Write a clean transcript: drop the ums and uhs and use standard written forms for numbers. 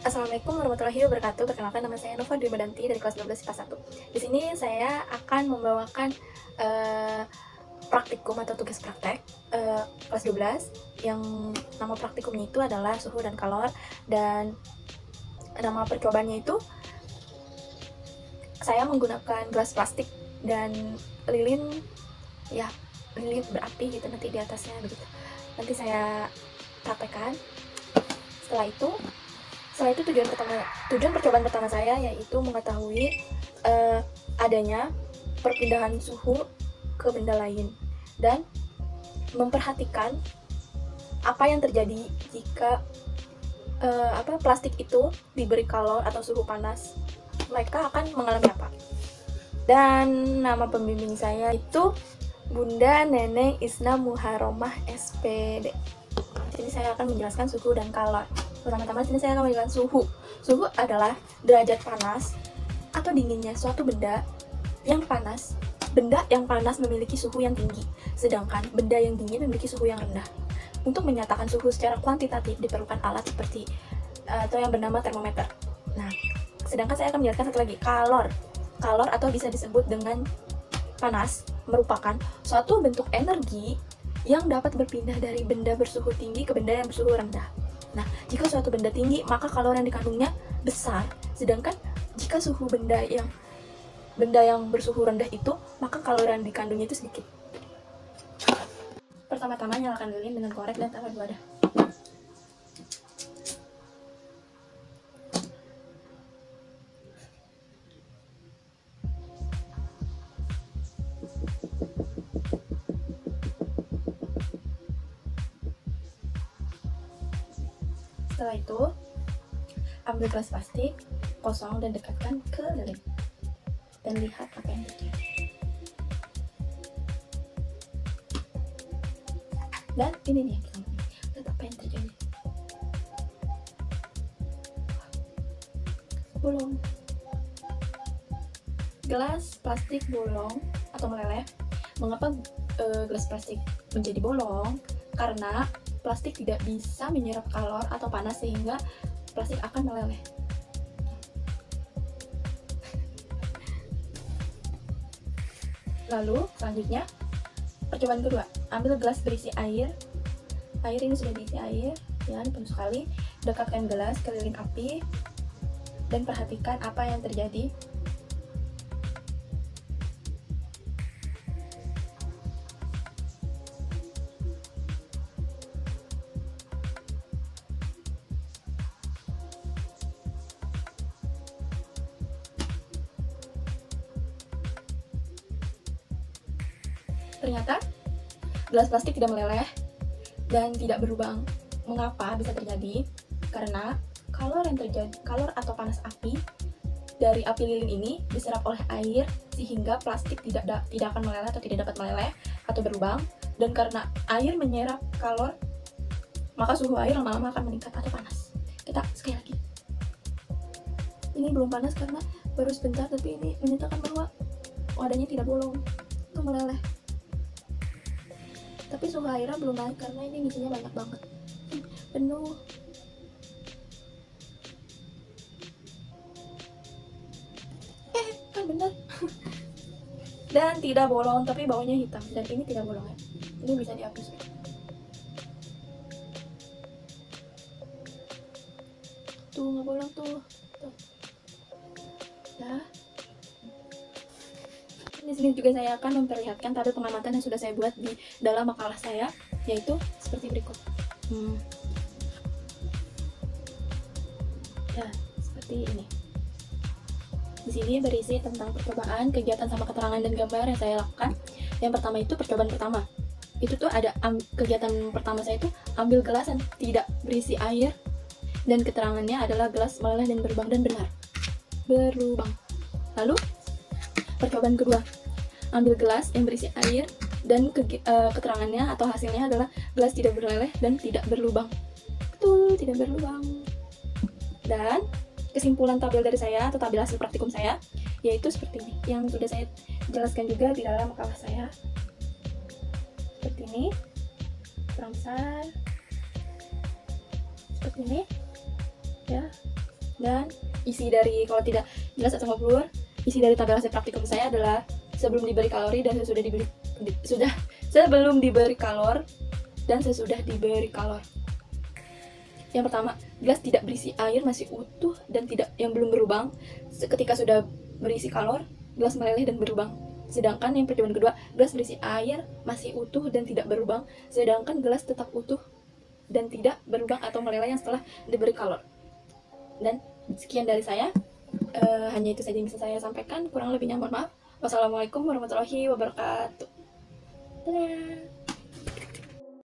Assalamualaikum warahmatullahi wabarakatuh. Perkenalkan, nama saya Nova Dwi Medanti dari kelas 12 IPA 1. Di sini saya akan membawakan praktikum atau tugas praktek kelas 12 yang nama praktikumnya itu adalah suhu dan kalor, dan nama percobaannya itu saya menggunakan gelas plastik dan lilin, ya lilin berapi gitu nanti di atasnya begitu. Nanti saya praktekkan. Setelah itu tujuan percobaan pertama saya yaitu mengetahui adanya perpindahan suhu ke benda lain dan memperhatikan apa yang terjadi jika plastik itu diberi kalor atau suhu panas, mereka akan mengalami apa. Dan nama pembimbing saya itu Bunda Neneng Isna Muharomah SPD. Jadi saya akan menjelaskan suhu dan kalor. Pertama-tama sini saya akan menjelaskan suhu. Suhu adalah derajat panas atau dinginnya suatu benda yang panas. Benda yang panas memiliki suhu yang tinggi, sedangkan benda yang dingin memiliki suhu yang rendah. Untuk menyatakan suhu secara kuantitatif diperlukan alat seperti atau yang bernama termometer. Nah, sedangkan saya akan menjelaskan satu lagi, kalor. Kalor atau bisa disebut dengan panas merupakan suatu bentuk energi yang dapat berpindah dari benda bersuhu tinggi ke benda yang bersuhu rendah. Nah, jika suatu benda tinggi, maka kalor yang dikandungnya besar. Sedangkan jika suhu benda yang bersuhu rendah itu, maka kalor yang dikandungnya itu sedikit. Pertama-tama nyalakan lilin dengan korek dan taruh di wadah. Setelah itu, ambil gelas plastik kosong dan dekatkan ke lilin dan lihat apa yang terjadi. Dan ini nih, lihat apa yang terjadi. Bolong. Gelas plastik bolong atau meleleh. Mengapa gelas plastik menjadi bolong? Karena plastik tidak bisa menyerap kalor atau panas sehingga plastik akan meleleh. Lalu selanjutnya percobaan kedua, ambil gelas berisi air. Air ini sudah diisi air, ya, penuh sekali. Dekatkan gelas ke lilin api dan perhatikan apa yang terjadi. Ternyata gelas plastik tidak meleleh dan tidak berlubang. Mengapa bisa terjadi? Karena kalor atau panas api dari api lilin ini diserap oleh air sehingga plastik tidak akan meleleh atau tidak dapat meleleh atau berlubang. Dan karena air menyerap kalor, maka suhu air lama-lama akan meningkat atau panas. Kita sekali lagi. Ini belum panas karena baru sebentar, tapi ini menyatakan bahwa wadahnya tidak bolong, itu meleleh. Tapi suhu airnya belum naik karena ini isinya banyak banget, penuh. Kan bener. Dan tidak bolong, tapi bawahnya hitam. Dan ini tidak bolong ya. Ini bisa dihapus. Tuh nggak bolong tuh. Ya. Di sini juga saya akan memperlihatkan tabel pengamatan yang sudah saya buat di dalam makalah saya, yaitu seperti berikut. Ya, seperti ini. Di sini berisi tentang percobaan, kegiatan sama keterangan dan gambar yang saya lakukan. Yang pertama itu percobaan pertama. Itu tuh ada kegiatan pertama saya itu ambil gelas yang tidak berisi air dan keterangannya adalah gelas meleleh dan berlubang dan benar. Berlubang. Lalu percobaan kedua, ambil gelas yang berisi air dan keterangannya atau hasilnya adalah gelas tidak berleleh dan tidak berlubang. Betul, tidak berlubang. Dan kesimpulan tabel dari saya atau tabel hasil praktikum saya yaitu seperti ini, yang sudah saya jelaskan juga di dalam makalah saya. Seperti ini, kurang besar, seperti ini, ya. Dan isi dari, kalau tidak jelas atau ngobrol, isi dari tabel hasil praktikum saya adalah sebelum diberi kalori dan sesudah diberi sebelum diberi kalor dan sesudah diberi kalor. Yang pertama, gelas tidak berisi air, masih utuh dan tidak, yang belum berlubang. Ketika sudah berisi kalor, gelas meleleh dan berlubang. Sedangkan yang percobaan kedua, gelas berisi air, masih utuh dan tidak berlubang, sedangkan gelas tetap utuh dan tidak berlubang atau meleleh yang setelah diberi kalor. Dan sekian dari saya, hanya itu saja yang bisa saya sampaikan. Kurang lebihnya mohon maaf. Wassalamualaikum warahmatullahi wabarakatuh. Dadah.